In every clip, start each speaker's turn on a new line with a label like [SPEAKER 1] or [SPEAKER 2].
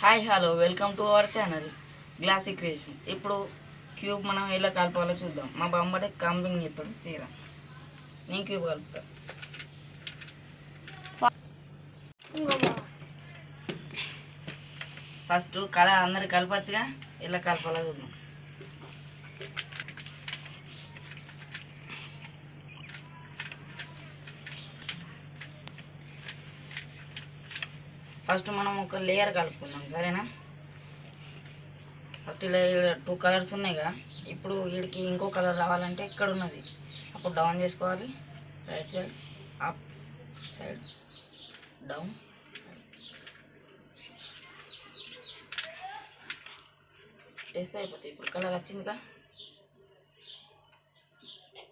[SPEAKER 1] Hi hello welcome to our channel Glossy Creation. ఇప్పుడు cube మనం ఎలా కలపాలో చూద్దాం. మా బామ్మడే కంబింగ్ చేస్తాడు చీర, నేను క్యూబ్ కలుపుతా. ఫస్ట్ కలర్ అందరు కలపచ్చుగా, ఎలా కలపాలో చూద్దాం. ఫస్ట్ మనం ఒక లేయర్ కలుపుకుందాం, సరేనా? ఫస్ట్ ఇలా 2 కలర్స్ ఉన్నాయిగా. ఇప్పుడు వీడికి ఇంకో కలర్ రావాలంటే ఇక్కడ ఉన్నది, అప్పుడు డౌన్ చేసుకోవాలి. Right side up, side down, వేస్తే అయిపోతుంది. ఇప్పుడు కలర్ వచ్చిందిగా.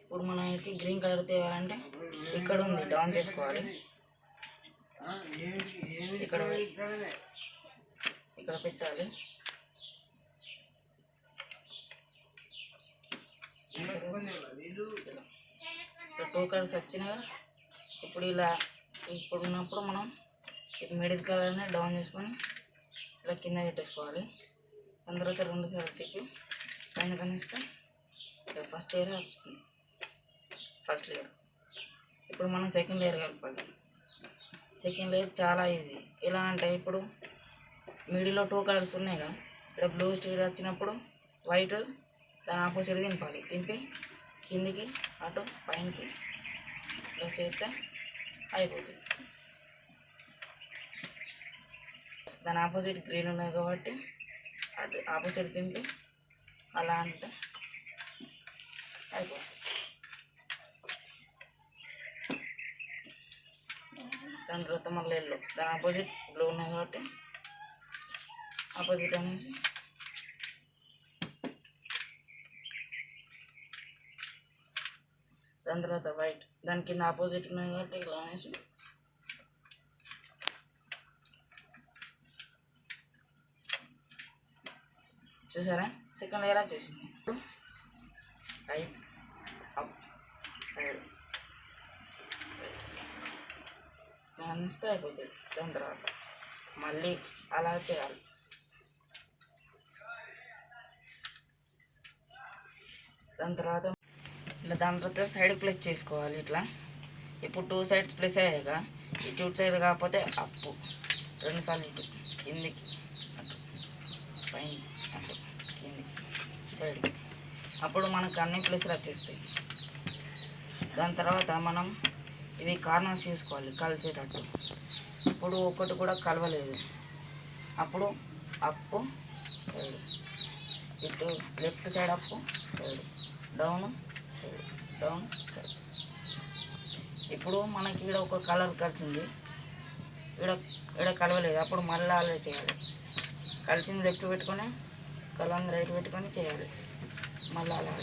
[SPEAKER 1] ఇప్పుడు మనం వీడికి గ్రీన్ కలర్ తేవాలంటే ఇక్కడ ఉంది, డౌన్ చేసుకోవాలి. ఇక్కడ పెట్టాలి. ఇక్కడ 2 కలర్స్ వచ్చినాయి. ఇప్పుడు ఇలా ఇప్పుడు ఉన్నప్పుడు మనం మిడిల్ కలర్ని డౌన్ చేసుకొని ఇలా కింద పెట్టేసుకోవాలి. దాని తర్వాత 2 సార్లు తిప్పి పైన కనిస్తే ఫస్ట్ లేయర్ ఇప్పుడు మనం సెకండ్ లేయర్ కలపాలి. సెకండ్ లేయర్ చాలా ఈజీ. ఎలా అంటే ఇప్పుడు మిడిల్లో 2 కలర్స్ ఉన్నాయిగా, ఇక్కడ బ్లూ స్టీల్ వచ్చినప్పుడు వైట్ దాని ఆపోజిట్ తింపాలి. తింపి కిందికి అటు పైనకి ఇలా చేస్తే అయిపోతుంది. దాని ఆపోజిట్ గ్రీన్ ఉన్నాయి కాబట్టి అటు ఆపోజిట్ తింపి అలా అంటే అయిపోతుంది. దాని తర్వాత మళ్ళీ ఎల్లో, దాని ఆపోజిట్ బ్లూ ఉన్నాయి కాబట్టి ఆపోజిట్ అనేసి దాని తర్వాత వైట్, దాని కింద ఆపోజిట్ ఉన్నాయి కాబట్టి ఇలా అనేసి చూసారా, సెకండ్ లేయర్ వచ్చేసింది. రైట్ అప్ సైడ్ ఇస్తే అయిపోతుంది. దాని తర్వాత మళ్ళీ అలా చేయాలి. దాని తర్వాత సైడ్ ప్లేస్ చేసుకోవాలి ఇట్లా. ఇప్పుడు 2 సైడ్స్ ప్లేస్ అయ్యాక ఈ 2 సైడ్ కాకపోతే అప్పు 2 సార్లు ఇటు కిందికి అటు పైన అటు కిందికి సైడ్కి, అప్పుడు మనకు అన్ని ప్లేస్లు వచ్చేస్తాయి. దాని తర్వాత మనం ఇవి కార్నర్స్ చేసుకోవాలి కలిసేటట్టు. ఇప్పుడు ఒకటి కూడా కలవలేదు, అప్పుడు అప్పు సైడ్, ఇటు లెఫ్ట్ సైడ్ అప్పు side, down side, down side. ఇప్పుడు మనకి ఇక్కడ ఒక కలర్ కలిసింది, ఇక్కడ కలవలేదు, అప్పుడు మళ్ళీ అలా చేయాలి. కలిసింది లెఫ్ట్ పెట్టుకొని కలర్ రైట్ పెట్టుకొని చేయాలి. మళ్ళీ అలా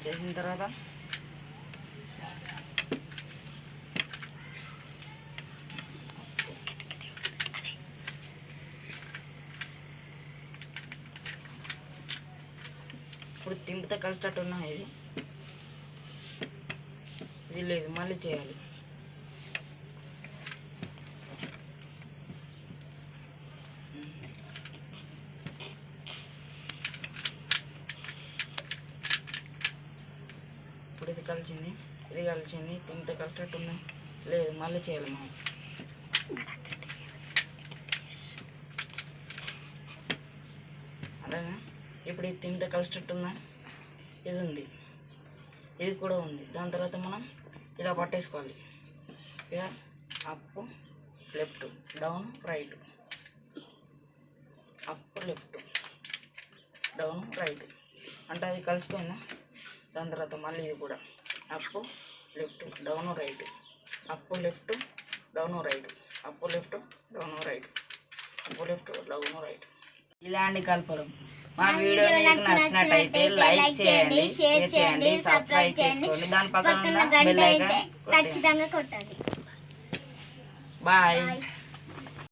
[SPEAKER 1] చేసిన తర్వాత ఇప్పుడు తింపితే కలిసేటట్టు ఉన్నాయి. ఇది లేదు, మళ్ళీ చేయాలి. ఇప్పుడు ఇది కలిసింది, ఇది కలిసింది, తింపితే కలిసేటట్టు ఉన్నాయి. లేదు, మళ్ళీ చేయాలి మనం. అలాగే ఇప్పుడు ఇది తింపితే కలిసేటట్టు ఇది ఉంది, ఇది కూడా ఉంది. దాని తర్వాత మనం ఇలా పట్టేసుకోవాలి. ఇక up left, down right, up left, down right అంటే అది కలిసిపోయిందా. దాని తర్వాత మళ్ళీ ఇది కూడా up left down right, up left down right, up left down right, up left down right. ఇలాంటి కలపడం. మా వీడియో మీకు నచ్చినట్టయితే లైక్ చేయండి, షేర్ చేయండి, సబ్స్క్రైబ్ చేసుకోండి. దాని పక్కన ఉన్న బెల్ ఐకాన్ ఖచ్చితంగా కొట్టండి. బాయ్.